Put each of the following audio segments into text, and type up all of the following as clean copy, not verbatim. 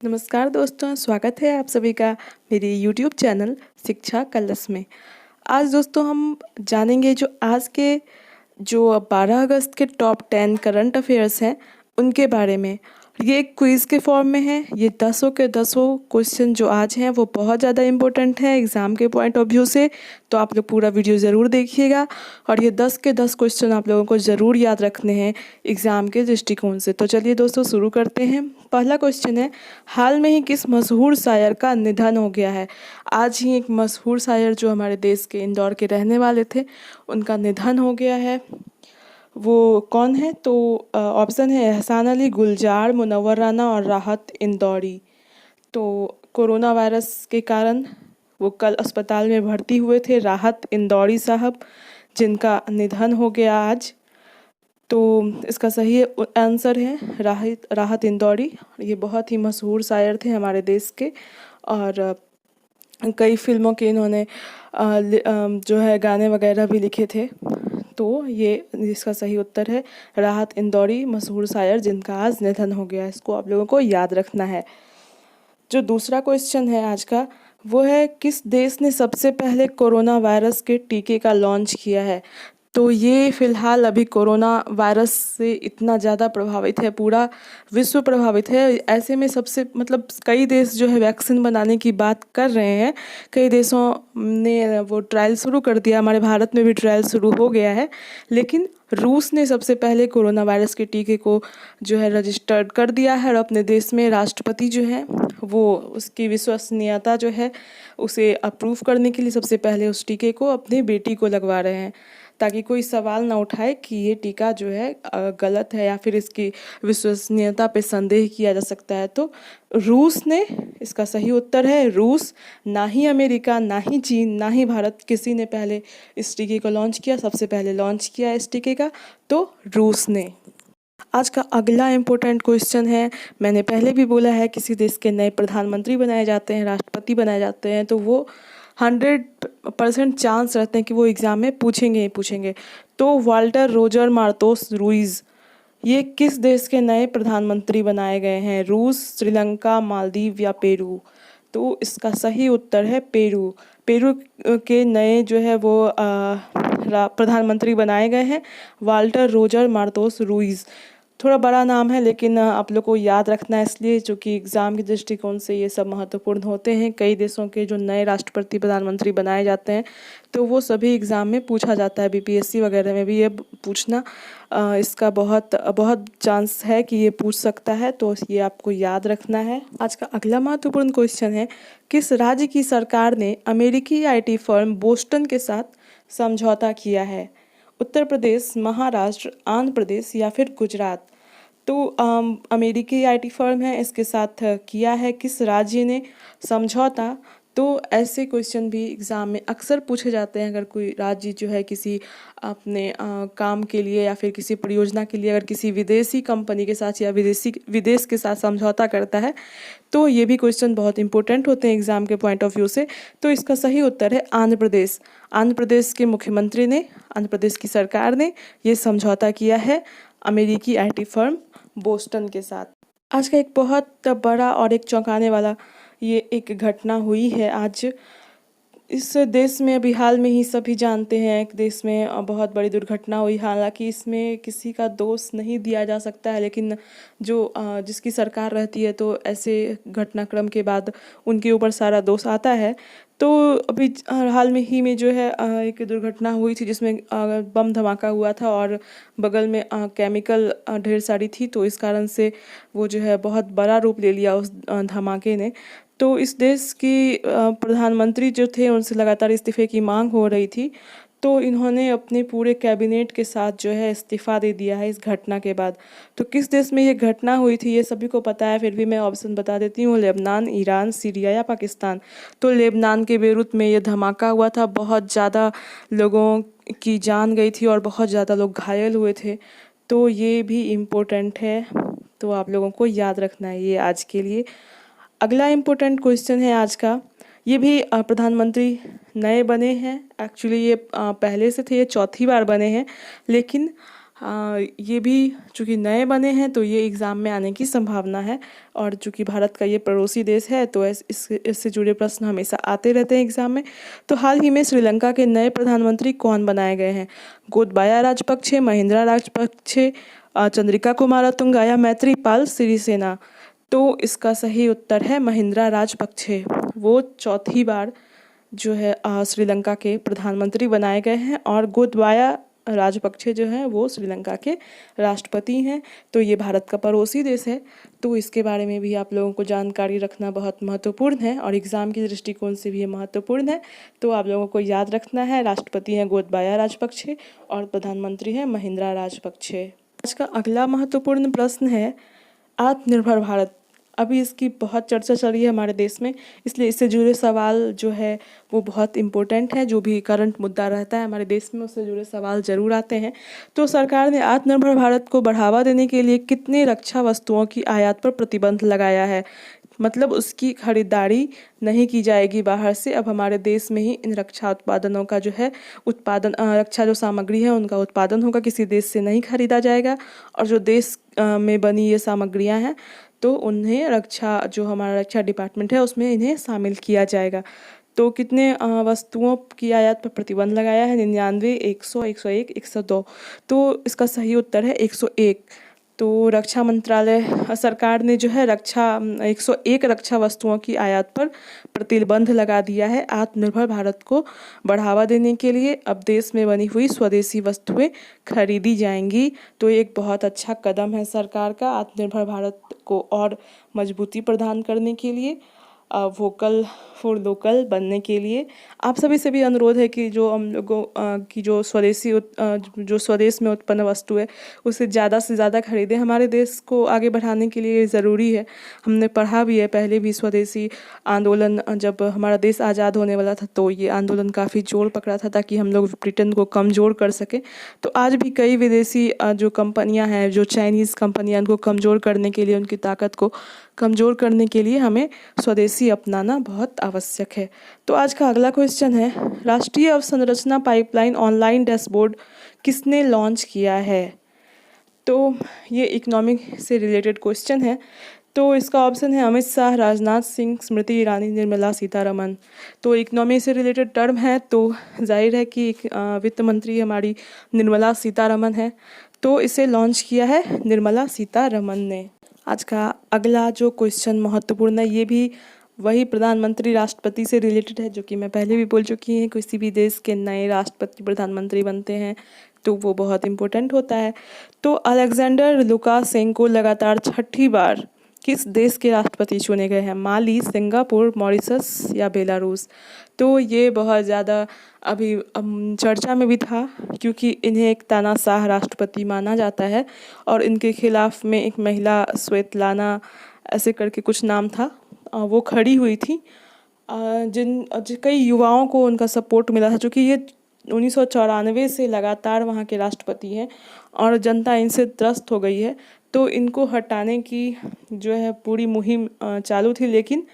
नमस्कार दोस्तों, स्वागत है आप सभी का मेरे यूट्यूब चैनल शिक्षा कलश में। आज दोस्तों हम जानेंगे जो आज के जो 12 अगस्त के टॉप 10 करंट अफेयर्स हैं उनके बारे में। ये एक क्विज़ के फॉर्म में है। ये 10 के 10 क्वेश्चन जो आज हैं वो बहुत ज़्यादा इम्पोर्टेंट है एग्ज़ाम के पॉइंट ऑफ व्यू से। तो आप लोग पूरा वीडियो ज़रूर देखिएगा और ये 10 के 10 क्वेश्चन आप लोगों को ज़रूर याद रखने हैं एग्ज़ाम के दृष्टिकोण से। तो चलिए दोस्तों शुरू करते हैं। पहला क्वेश्चन है, हाल में ही किस मशहूर शायर का निधन हो गया है। आज ही एक मशहूर शायर जो हमारे देश के इंदौर के रहने वाले थे उनका निधन हो गया है। वो कौन है? तो ऑप्शन है एहसान अली, गुलजार, मुनव्वर राना और राहत इंदौरी। तो कोरोना वायरस के कारण वो कल अस्पताल में भर्ती हुए थे, राहत इंदौरी साहब, जिनका निधन हो गया आज। तो इसका सही आंसर है राहत इंदौरी। ये बहुत ही मशहूर शायर थे हमारे देश के और कई फिल्मों के इन्होंने जो है गाने वगैरह भी लिखे थे। तो ये इसका सही उत्तर है राहत इंदौरी, मशहूर शायर जिनका आज निधन हो गया। इसको आप लोगों को याद रखना है। जो दूसरा क्वेश्चन है आज का वो है, किस देश ने सबसे पहले कोरोना वायरस के टीके का लॉन्च किया है। तो ये फ़िलहाल अभी कोरोना वायरस से इतना ज़्यादा प्रभावित है, पूरा विश्व प्रभावित है। ऐसे में सबसे मतलब कई देश जो है वैक्सीन बनाने की बात कर रहे हैं। कई देशों ने वो ट्रायल शुरू कर दिया, हमारे भारत में भी ट्रायल शुरू हो गया है। लेकिन रूस ने सबसे पहले कोरोना वायरस के टीके को जो है रजिस्टर्ड कर दिया है और अपने देश में राष्ट्रपति जो हैं वो उसकी विश्वसनीयता जो है उसे अप्रूव करने के लिए सबसे पहले उस टीके को अपनी बेटी को लगवा रहे हैं, ताकि कोई सवाल ना उठाए कि ये टीका जो है गलत है या फिर इसकी विश्वसनीयता पे संदेह किया जा सकता है। तो रूस ने, इसका सही उत्तर है रूस। ना ही अमेरिका, ना ही चीन, ना ही भारत, किसी ने पहले इस टीके को लॉन्च किया। सबसे पहले लॉन्च किया इस टीके का तो रूस ने। आज का अगला इम्पोर्टेंट क्वेश्चन है, मैंने पहले भी बोला है किसी देश के नए प्रधानमंत्री बनाए जाते हैं, राष्ट्रपति बनाए जाते हैं, तो वो 100% चांस रहते हैं कि वो एग्ज़ाम में पूछेंगे ही पूछेंगे। तो वाल्टर रोजर मार्तोस रुइज ये किस देश के नए प्रधानमंत्री बनाए गए हैं? रूस, श्रीलंका, मालदीव या पेरू? तो इसका सही उत्तर है पेरू। पेरू के नए जो है वो प्रधानमंत्री बनाए गए हैं वाल्टर रोजर मार्तोस रुइज। थोड़ा बड़ा नाम है लेकिन आप लोग को याद रखना है इसलिए, क्योंकि एग्ज़ाम के दृष्टिकोण से ये सब महत्वपूर्ण होते हैं। कई देशों के जो नए राष्ट्रपति प्रधानमंत्री बनाए जाते हैं तो वो सभी एग्ज़ाम में पूछा जाता है। बीपीएससी वगैरह में भी ये पूछना इसका बहुत बहुत चांस है कि ये पूछ सकता है, तो ये आपको याद रखना है। आज का अगला महत्वपूर्ण क्वेश्चन है, किस राज्य की सरकार ने अमेरिकी आईटी फर्म बोस्टन के साथ समझौता किया है? उत्तर प्रदेश, महाराष्ट्र, आंध्र प्रदेश या फिर गुजरात? तो अमेरिकी आईटी फर्म है, इसके साथ किया है किस राज्य ने समझौता? तो ऐसे क्वेश्चन भी एग्ज़ाम में अक्सर पूछे जाते हैं। अगर कोई राज्य जो है किसी अपने काम के लिए या फिर किसी परियोजना के लिए अगर किसी विदेशी कंपनी के साथ या विदेश के साथ समझौता करता है तो ये भी क्वेश्चन बहुत इंपॉर्टेंट होते हैं एग्ज़ाम के पॉइंट ऑफ व्यू से। तो इसका सही उत्तर है आंध्र प्रदेश। आंध्र प्रदेश के मुख्यमंत्री ने, आंध्र प्रदेश की सरकार ने ये समझौता किया है अमेरिकी आईटी फर्म बोस्टन के साथ। आज का एक बहुत बड़ा और एक चौंकाने वाला ये एक घटना हुई है आज इस देश में। अभी हाल में ही सभी जानते हैं एक देश में बहुत बड़ी दुर्घटना हुई। हालांकि इसमें किसी का दोष नहीं दिया जा सकता है, लेकिन जो जिसकी सरकार रहती है तो ऐसे घटनाक्रम के बाद उनके ऊपर सारा दोष आता है। तो अभी हाल में ही में जो है एक दुर्घटना हुई थी जिसमें बम धमाका हुआ था और बगल में केमिकल ढेर सारी थी, तो इस कारण से वो जो है बहुत बड़ा रूप ले लिया उस धमाके ने। तो इस देश की प्रधानमंत्री जो थे उनसे लगातार इस्तीफे की मांग हो रही थी, तो इन्होंने अपने पूरे कैबिनेट के साथ जो है इस्तीफ़ा दे दिया है इस घटना के बाद। तो किस देश में ये घटना हुई थी ये सभी को पता है, फिर भी मैं ऑप्शन बता देती हूँ, लेबनान, ईरान, सीरिया या पाकिस्तान। तो लेबनान के बेरूत में ये धमाका हुआ था, बहुत ज़्यादा लोगों की जान गई थी और बहुत ज़्यादा लोग घायल हुए थे। तो ये भी इम्पोर्टेंट है, तो आप लोगों को याद रखना है ये आज के लिए। अगला इम्पोर्टेंट क्वेश्चन है आज का, ये भी प्रधानमंत्री नए बने हैं। एक्चुअली ये पहले से थे, ये चौथी बार बने हैं, लेकिन ये भी चूँकि नए बने हैं तो ये एग्ज़ाम में आने की संभावना है। और चूँकि भारत का ये पड़ोसी देश है तो इससे जुड़े प्रश्न हमेशा आते रहते हैं एग्ज़ाम में। तो हाल ही में श्रीलंका के नए प्रधानमंत्री कौन बनाए गए हैं? गोतबाया राजपक्षे, महिंद्रा राजपक्षे, चंद्रिका कुमारतुंगा या मैत्रीपाल सिरिसेना? तो इसका सही उत्तर है महिंद्रा राजपक्षे। वो चौथी बार जो है श्रीलंका के प्रधानमंत्री बनाए गए हैं और गोतबाया राजपक्षे जो हैं वो श्रीलंका के राष्ट्रपति हैं। तो ये भारत का पड़ोसी देश है, तो इसके बारे में भी आप लोगों को जानकारी रखना बहुत महत्वपूर्ण है और एग्ज़ाम के दृष्टिकोण से भी ये महत्वपूर्ण है। तो आप लोगों को याद रखना है, राष्ट्रपति हैं गोतबाया राजपक्षे और प्रधानमंत्री हैं महिंद्रा राजपक्षे। आज का अगला महत्वपूर्ण प्रश्न है आत्मनिर्भर भारत। अभी इसकी बहुत चर्चा चल रही है हमारे देश में, इसलिए इससे जुड़े सवाल जो है वो बहुत इम्पोर्टेंट है। जो भी करंट मुद्दा रहता है हमारे देश में उससे जुड़े सवाल ज़रूर आते हैं। तो सरकार ने आत्मनिर्भर भारत को बढ़ावा देने के लिए कितने रक्षा वस्तुओं की आयात पर प्रतिबंध लगाया है? मतलब उसकी खरीदारी नहीं की जाएगी बाहर से। अब हमारे देश में ही इन रक्षा उत्पादनों का जो है रक्षा जो सामग्री है उनका उत्पादन होगा, किसी देश से नहीं खरीदा जाएगा। और जो देश में बनी ये सामग्रियां हैं तो उन्हें जो हमारा रक्षा डिपार्टमेंट है उसमें इन्हें शामिल किया जाएगा। तो कितने वस्तुओं की आयात पर प्रतिबंध लगाया है? 99, 100, 101, 102। तो इसका सही उत्तर है 101। तो रक्षा मंत्रालय सरकार ने जो है 101 रक्षा वस्तुओं की आयात पर प्रतिबंध लगा दिया है आत्मनिर्भर भारत को बढ़ावा देने के लिए। अब देश में बनी हुई स्वदेशी वस्तुएं खरीदी जाएंगी। तो ये एक बहुत अच्छा कदम है सरकार का आत्मनिर्भर भारत को और मजबूती प्रदान करने के लिए, वोकल फॉर लोकल बनने के लिए। आप सभी से भी अनुरोध है कि जो हम लोगों की जो स्वदेश में उत्पन्न वस्तु है उसे ज़्यादा से ज़्यादा खरीदें। हमारे देश को आगे बढ़ाने के लिए ज़रूरी है। हमने पढ़ा भी है पहले भी, स्वदेशी आंदोलन जब हमारा देश आज़ाद होने वाला था तो ये आंदोलन काफ़ी जोर पकड़ा था ताकि हम लोग ब्रिटेन को कमज़ोर कर सकें। तो आज भी कई विदेशी जो कंपनियां हैं, जो चाइनीज़ कंपनियां, उनको कमज़ोर करने के लिए, उनकी ताकत को कमज़ोर करने के लिए हमें स्वदेशी अपनाना बहुत आवश्यक है। तो आज का अगला क्वेश्चन है राष्ट्रीय अवसंरचना पाइपलाइन ऑनलाइन डैशबोर्ड किसने लॉन्च किया है? तो ये इकोनॉमिक से रिलेटेड क्वेश्चन है। तो इसका ऑप्शन है अमित शाह, राजनाथ सिंह, स्मृति ईरानी, निर्मला सीतारमन। तो इकोनॉमी से रिलेटेड टर्म है तो जाहिर है कि वित्त मंत्री हमारी निर्मला सीतारमन है। तो इसे लॉन्च किया है निर्मला सीतारमन ने। आज का अगला जो क्वेश्चन महत्वपूर्ण है, ये भी वही प्रधानमंत्री राष्ट्रपति से रिलेटेड है, जो कि मैं पहले भी बोल चुकी हूँ। किसी भी देश के नए राष्ट्रपति प्रधानमंत्री बनते हैं तो वो बहुत इम्पोर्टेंट होता है। तो अलेक्जेंडर लुकाशेंको लगातार छठी बार किस देश के राष्ट्रपति चुने गए हैं? माली, सिंगापुर, मॉरिशस या बेलारूस? तो ये बहुत ज़्यादा अभी चर्चा में भी था क्योंकि इन्हें एक तानाशाह राष्ट्रपति माना जाता है और इनके खिलाफ में एक महिला श्वेतलाना ऐसे करके कुछ नाम था, वो खड़ी हुई थी, कई युवाओं को उनका सपोर्ट मिला था। चूँकि ये 1994 से लगातार वहाँ के राष्ट्रपति हैं और जनता इनसे त्रस्त हो गई है, तो इनको हटाने की जो है पूरी मुहिम चालू थी। लेकिन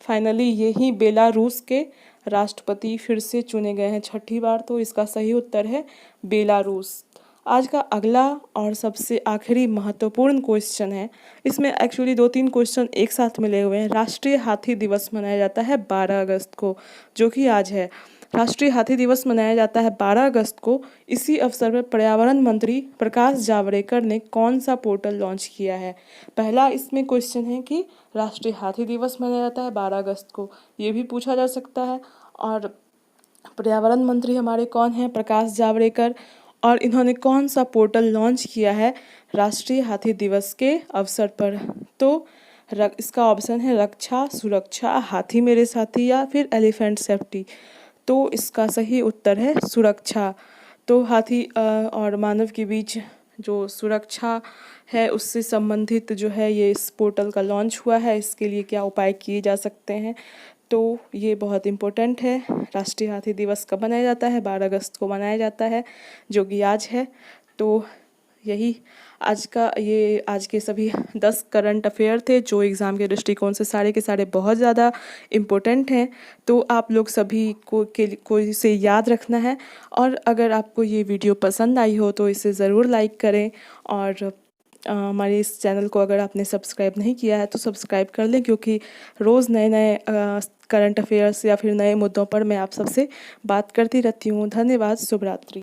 फाइनली यही बेलारूस के राष्ट्रपति फिर से चुने गए हैं छठी बार। तो इसका सही उत्तर है बेलारूस। आज का अगला और सबसे आखिरी महत्वपूर्ण क्वेश्चन है, इसमें एक्चुअली 2-3 क्वेश्चन एक साथ मिले हुए हैं। राष्ट्रीय हाथी दिवस मनाया जाता है 12 अगस्त को, जो कि आज है। राष्ट्रीय हाथी दिवस मनाया जाता है 12 अगस्त को। इसी अवसर पर पर्यावरण मंत्री प्रकाश जावड़ेकर ने कौन सा पोर्टल लॉन्च किया है? पहला इसमें क्वेश्चन है कि राष्ट्रीय हाथी दिवस मनाया जाता है 12 अगस्त को, ये भी पूछा जा सकता है। और पर्यावरण मंत्री हमारे कौन हैं? प्रकाश जावड़ेकर। और इन्होंने कौन सा पोर्टल लॉन्च किया है राष्ट्रीय हाथी दिवस के अवसर पर? तो इसका ऑप्शन है रक्षा, सुरक्षा, हाथी मेरे साथी या फिर एलिफेंट सेफ्टी। तो इसका सही उत्तर है सुरक्षा। तो हाथी और मानव के बीच जो सुरक्षा है उससे संबंधित जो है ये इस पोर्टल का लॉन्च हुआ है। इसके लिए क्या उपाय किए जा सकते हैं, तो ये बहुत इम्पोर्टेंट है। राष्ट्रीय हाथी दिवस कब मनाया जाता है? 12 अगस्त को मनाया जाता है, जो कि आज है। तो यही आज के सभी 10 करंट अफेयर थे जो एग्ज़ाम के दृष्टिकोण से सारे के सारे बहुत ज़्यादा इम्पोर्टेंट हैं। तो आप लोग सभी को इसे याद रखना है। और अगर आपको ये वीडियो पसंद आई हो तो इसे ज़रूर लाइक करें। और हमारे इस चैनल को अगर आपने सब्सक्राइब नहीं किया है तो सब्सक्राइब कर लें, क्योंकि रोज़ नए नए करंट अफेयर्स या फिर नए मुद्दों पर मैं आप सबसे बात करती रहती हूँ। धन्यवाद। शुभ रात्रि।